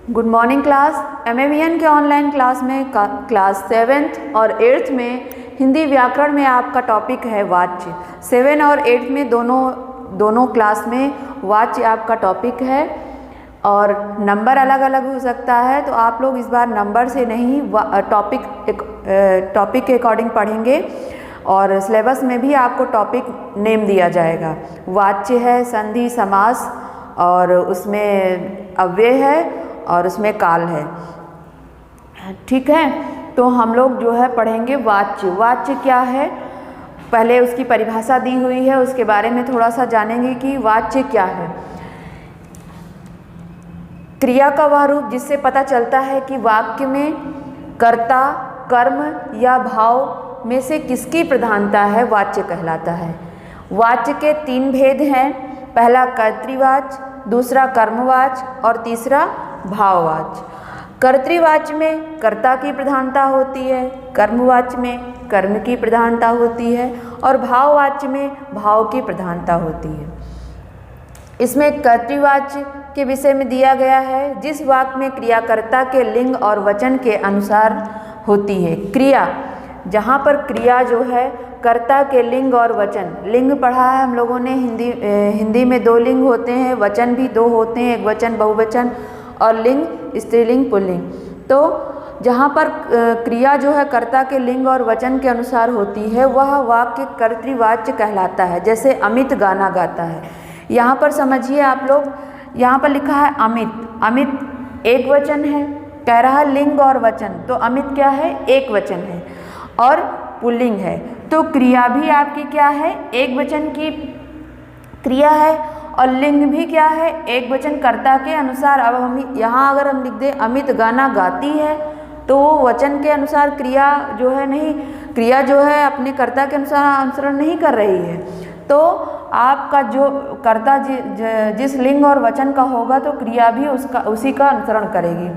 Good morning class. MAVN के online class में class 7th और 8th में हिंदी व्याकरण में आपका टॉपिक है वाच्य। 7 और 8 में दोनों क्लास में वाच्य आपका टॉपिक है और नंबर अलग अलग हो सकता है, तो आप लोग इस बार नंबर से नहीं टॉपिक के अकॉर्डिंग पढ़ेंगे और सिलेबस में भी आपको टॉपिक नेम दिया जाएगा। वाच्य है, संधि, समास और उसमें अव्यय है और उसमें काल है। ठीक है, तो हम लोग जो है पढ़ेंगे वाच्य। वाच्य क्या है, पहले उसकी परिभाषा दी हुई है, उसके बारे में थोड़ा सा जानेंगे कि वाच्य क्या है। क्रिया का वह रूप जिससे पता चलता है कि वाक्य में कर्ता, कर्म या भाव में से किसकी प्रधानता है, वाच्य कहलाता है। वाच्य के 3 भेद हैं, पहला कर्तृवाच्य, दूसरा कर्मवाच्य और तीसरा भाववाच्य। कर्तृवाच्य में कर्ता की प्रधानता होती है, कर्मवाच्य में कर्म की प्रधानता होती है और भाववाच्य में भाव की प्रधानता होती है। इसमें कर्तृवाच्य के विषय में दिया गया है जिस वाक्य में क्रियाकर्ता के लिंग और वचन के अनुसार होती है। क्रिया, जहाँ पर क्रिया जो है कर्ता के लिंग और वचन, लिंग पढ़ा है हम लोगों ने, हिंदी में 2 लिंग होते हैं, वचन भी 2 होते हैं, एक वचन बहुवचन और लिंग स्त्रीलिंग पुल्लिंग। तो जहाँ पर क्रिया जो है कर्ता के लिंग और वचन के अनुसार होती है वह वाक्य कर्तृवाच्य कहलाता है। जैसे अमित गाना गाता है, यहाँ पर समझिए आप लोग, यहाँ पर लिखा है अमित, अमित एक वचन है, कह रहा है लिंग और वचन, तो अमित क्या है, एक वचन है और पुल्लिंग है। तो क्रिया भी आपकी क्या है, एक वचन की क्रिया है और लिंग भी क्या है, एक वचन कर्ता के अनुसार। अब हम यहाँ अगर हम लिख दें अमित गाना गाती है तो वो वचन के अनुसार क्रिया जो है नहीं, क्रिया जो है अपने कर्ता के अनुसार अनुसरण नहीं कर रही है, तो आपका जो कर्ता जिस लिंग और वचन का होगा तो क्रिया भी उसी का अनुसरण करेगी।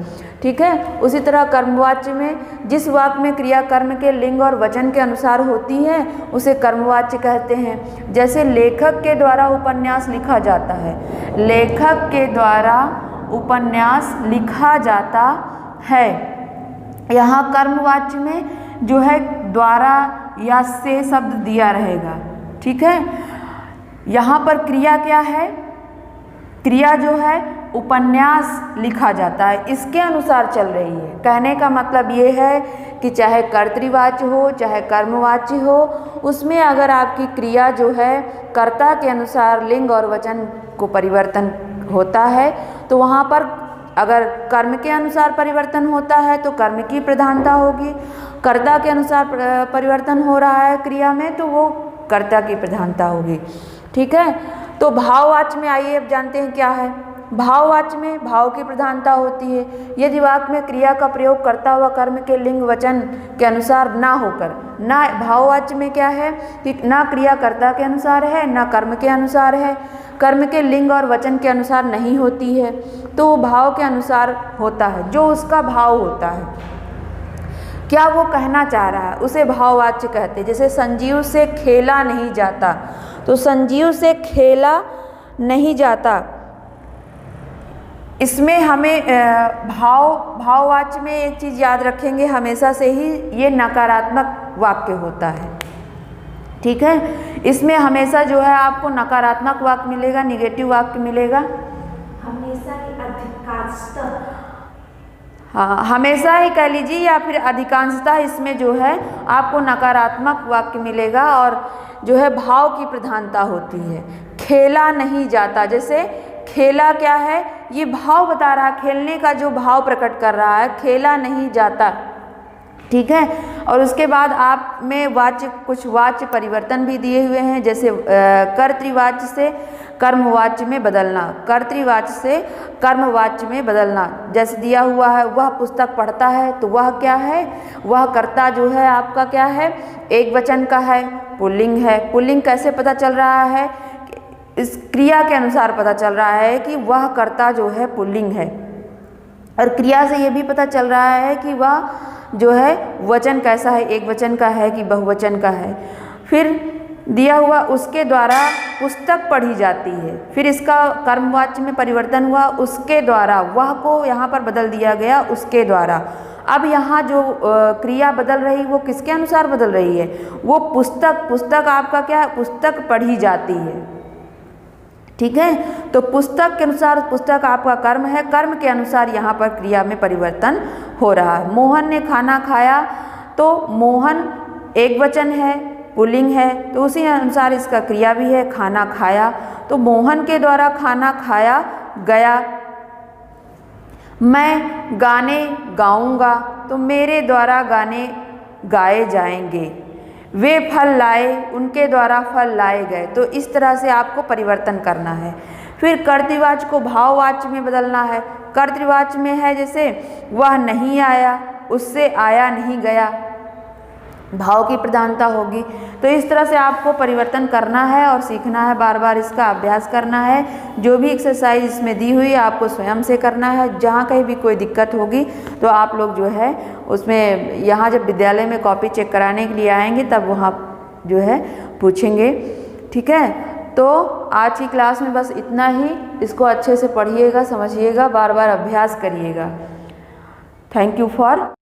ठीक है, उसी तरह कर्मवाच्य में जिस वाक्य में क्रिया कर्म के लिंग और वचन के अनुसार होती है उसे कर्मवाच्य कहते हैं। जैसे लेखक के द्वारा उपन्यास लिखा जाता है, लेखक के द्वारा उपन्यास लिखा जाता है, यहाँ कर्मवाच्य में जो है द्वारा या से शब्द दिया रहेगा। ठीक है, यहाँ पर क्रिया क्या है, क्रिया जो है उपन्यास लिखा जाता है, इसके अनुसार चल रही है। कहने का मतलब ये है कि चाहे कर्तृवाच्य हो चाहे कर्मवाच्य हो, उसमें अगर आपकी क्रिया जो है कर्ता के अनुसार लिंग और वचन को परिवर्तन होता है तो वहाँ पर अगर कर्म के अनुसार परिवर्तन होता है तो कर्म की प्रधानता होगी, कर्ता के अनुसार परिवर्तन हो रहा है क्रिया में तो वो कर्ता की प्रधानता होगी। ठीक है, तो भाववाच्य में आइए अब जानते हैं क्या है। भाववाच्य में भाव की प्रधानता होती है। यदि वाक्य में क्रिया का प्रयोग करता हुआ कर्म के लिंग वचन के अनुसार ना होकर, ना भाववाच्य में क्या है कि ना क्रिया कर्ता के अनुसार है ना कर्म के अनुसार है, कर्म के लिंग और वचन के अनुसार नहीं होती है, तो वो भाव के अनुसार होता है, जो उसका भाव होता है, क्या वो कहना चाह रहा है, उसे भाववाच्य कहते हैं। जैसे संजीव से खेला नहीं जाता, तो संजीव से खेला नहीं जाता, इसमें हमें भाववाच्य में एक चीज़ याद रखेंगे हमेशा से ही, ये नकारात्मक वाक्य होता है। ठीक है, इसमें हमेशा जो है आपको नकारात्मक वाक्य मिलेगा, निगेटिव वाक्य मिलेगा, हमेशा ही अधिकांशतः, हाँ हमेशा ही कह लीजिए या फिर अधिकांशतः इसमें जो है आपको नकारात्मक वाक्य मिलेगा और जो है भाव की प्रधानता होती है। खेला नहीं जाता, जैसे खेला क्या है, ये भाव बता रहा है, खेलने का जो भाव प्रकट कर रहा है, खेला नहीं जाता। ठीक है, और उसके बाद आप में कुछ वाच्य परिवर्तन भी दिए हुए हैं, जैसे कर्तृवाच्य से कर्मवाच्य में बदलना, कर्तृवाच्य से कर्मवाच्य में बदलना। जैसे दिया हुआ है वह पुस्तक पढ़ता है, तो वह क्या है, वह कर्ता जो है आपका क्या है, एक वचन का है, पुल्लिंग है। पुल्लिंग कैसे पता चल रहा है, इस क्रिया के अनुसार पता चल रहा है कि वह कर्ता जो है पुल्लिंग है, और क्रिया से ये भी पता चल रहा है कि वह जो है वचन कैसा है, एक वचन का है कि बहुवचन का है। फिर दिया हुआ उसके द्वारा पुस्तक पढ़ी जाती है। फिर इसका कर्मवाच्य में परिवर्तन हुआ, उसके द्वारा, वह को यहाँ पर बदल दिया गया उसके द्वारा। अब यहाँ जो क्रिया बदल रही वो किसके अनुसार बदल रही है? वो पुस्तक आपका क्या है? पुस्तक पढ़ी जाती है। ठीक है, तो पुस्तक के अनुसार पुस्तक आपका कर्म है, कर्म के अनुसार यहाँ पर क्रिया में परिवर्तन हो रहा है। मोहन ने खाना खाया, तो मोहन एक वचन है, पुल्लिंग है, तो उसी अनुसार इसका क्रिया भी है, खाना खाया। तो मोहन के द्वारा खाना खाया गया। मैं गाने गाऊंगा, तो मेरे द्वारा गाने गाए जाएंगे। वे फल लाए, उनके द्वारा फल लाए गए। तो इस तरह से आपको परिवर्तन करना है। फिर कर्तृवाच्य को भाववाच्य में बदलना है। कर्तृवाच्य में है जैसे वह नहीं आया, उससे आया नहीं गया, भाव की प्रधानता होगी। तो इस तरह से आपको परिवर्तन करना है और सीखना है, बार बार इसका अभ्यास करना है। जो भी एक्सरसाइज इसमें दी हुई है आपको स्वयं से करना है। जहाँ कहीं भी कोई दिक्कत होगी तो आप लोग जो है उसमें, यहाँ जब विद्यालय में कॉपी चेक कराने के लिए आएंगे तब वहाँ जो है पूछेंगे। ठीक है, तो आज की क्लास में बस इतना ही। इसको अच्छे से पढ़िएगा, समझिएगा, बार बार अभ्यास करिएगा। Thank you for